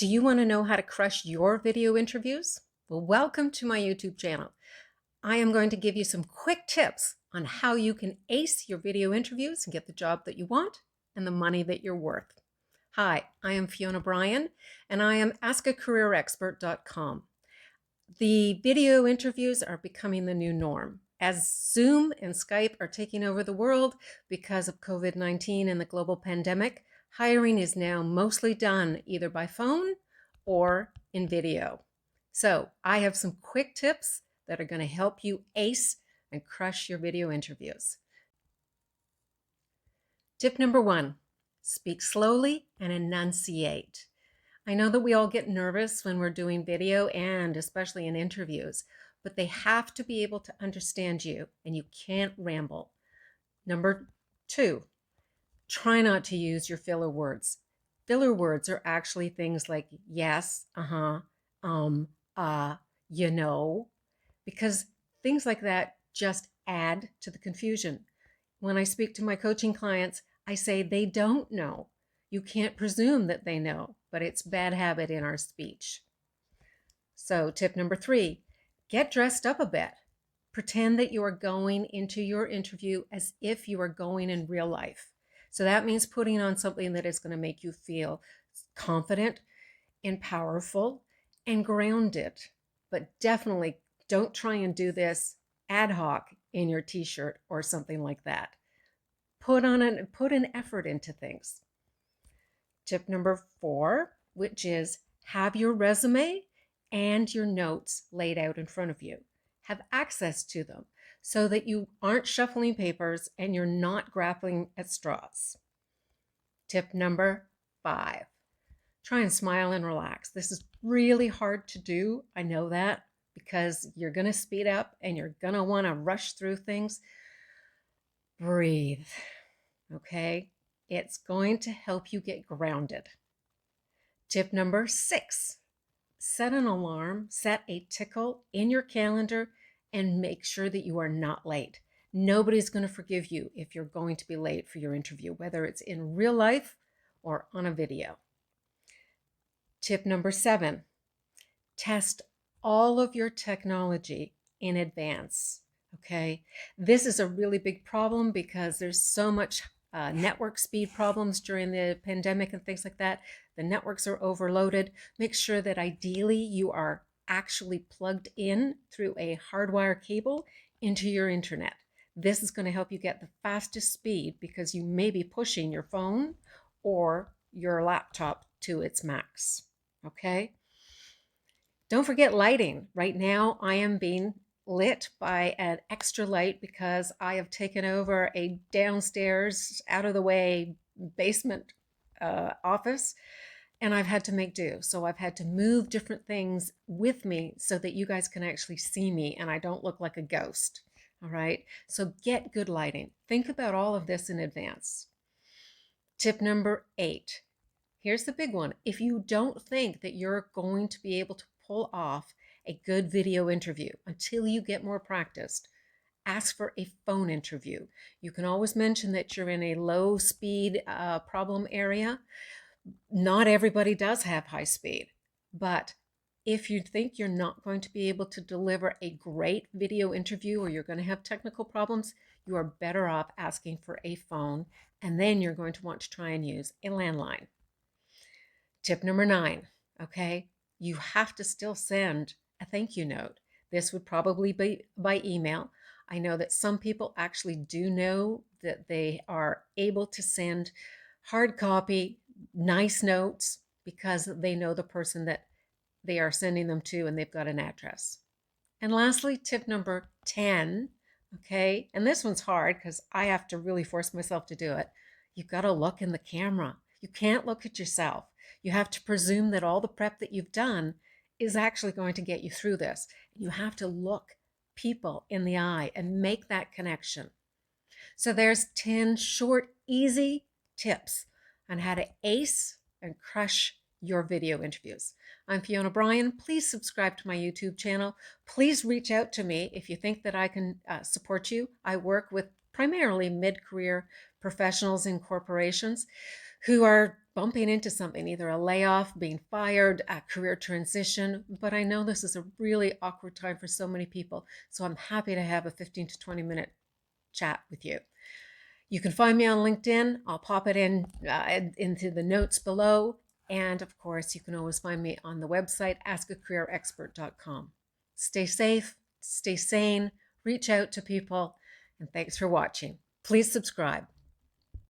Do you want to know how to crush your video interviews? Well, welcome to my YouTube channel. I am going to give you some quick tips on how you can ace your video interviews and get the job that you want and the money that you're worth. Hi, I am Fiona Bryan, and I am AskACareerExpert.com. The video interviews are becoming the new norm. As Zoom and Skype are taking over the world because of COVID-19 and the global pandemic, hiring is now mostly done either by phone or in video. So I have some quick tips that are going to help you ace and crush your video interviews. Tip number 1, speak slowly and enunciate. I know that we all get nervous when we're doing video and especially in interviews, but they have to be able to understand you and you can't ramble. Number 2, try not to use your filler words. Filler words are actually things like yes, you know, because things like that just add to the confusion. When I speak to my coaching clients, I say they don't know. You can't presume that they know, but it's bad habit in our speech. So tip number 3, get dressed up a bit. Pretend that you are going into your interview as if you are going in real life. So that means putting on something that is going to make you feel confident and powerful and grounded. But definitely don't try and do this ad hoc in your t-shirt or something like that. Put an effort into things. Tip number 4, which is have your resume and your notes laid out in front of you. Have access to them so that you aren't shuffling papers and you're not grappling at straws. Tip number 5, try and smile and relax. This is really hard to do. I know that because you're going to speed up and you're going to want to rush through things. Breathe, okay? It's going to help you get grounded. Tip number 6, set an alarm, set a tickle in your calendar, and make sure that you are not late. Nobody's going to forgive you if you're going to be late for your interview, whether it's in real life or on a video. Tip number 7, test all of your technology in advance, okay? This is a really big problem because there's so much network speed problems during the pandemic and things like that. The networks are overloaded. Make sure that ideally you are actually plugged in through a hardwire cable into your internet. This is going to help you get the fastest speed because you may be pushing your phone or your laptop to its max, okay? Don't forget lighting. Right now I am being lit by an extra light because I have taken over a downstairs, out of the way basement office, and I've had to make do. So I've had to move different things with me so that you guys can actually see me and I don't look like a ghost. All right. So get good lighting. Think about all of this in advance. Tip number 8. Here's the big one. If you don't think that you're going to be able to pull off a good video interview until you get more practiced, ask for a phone interview. You can always mention that you're in a low speed problem area. Not everybody does have high speed, but if you think you're not going to be able to deliver a great video interview or you're going to have technical problems, you are better off asking for a phone, and then you're going to want to try and use a landline. Tip number 9, okay? You have to still send a thank you note. This would probably be by email. I know that some people actually do know that they are able to send hard copy, nice notes because they know the person that they are sending them to and they've got an address. And lastly, tip number 10, okay? And this one's hard because I have to really force myself to do it. You've got to look in the camera. You can't look at yourself. You have to presume that all the prep that you've done is actually going to get you through this. You have to look people in the eye and make that connection. So there's 10 short, easy tips on how to ace and crush your video interviews. I'm Fiona Bryan. Please subscribe to my YouTube channel. Please reach out to me if you think that I can support you. I work with primarily mid-career professionals in corporations who are bumping into something, either a layoff, being fired, a career transition. But I know this is a really awkward time for so many people. So I'm happy to have a 15 to 20-minute chat with you. You can find me on LinkedIn. I'll pop it into the notes below. And of course, you can always find me on the website, AskACareerExpert.com. Stay safe, stay sane, reach out to people, and thanks for watching. Please subscribe.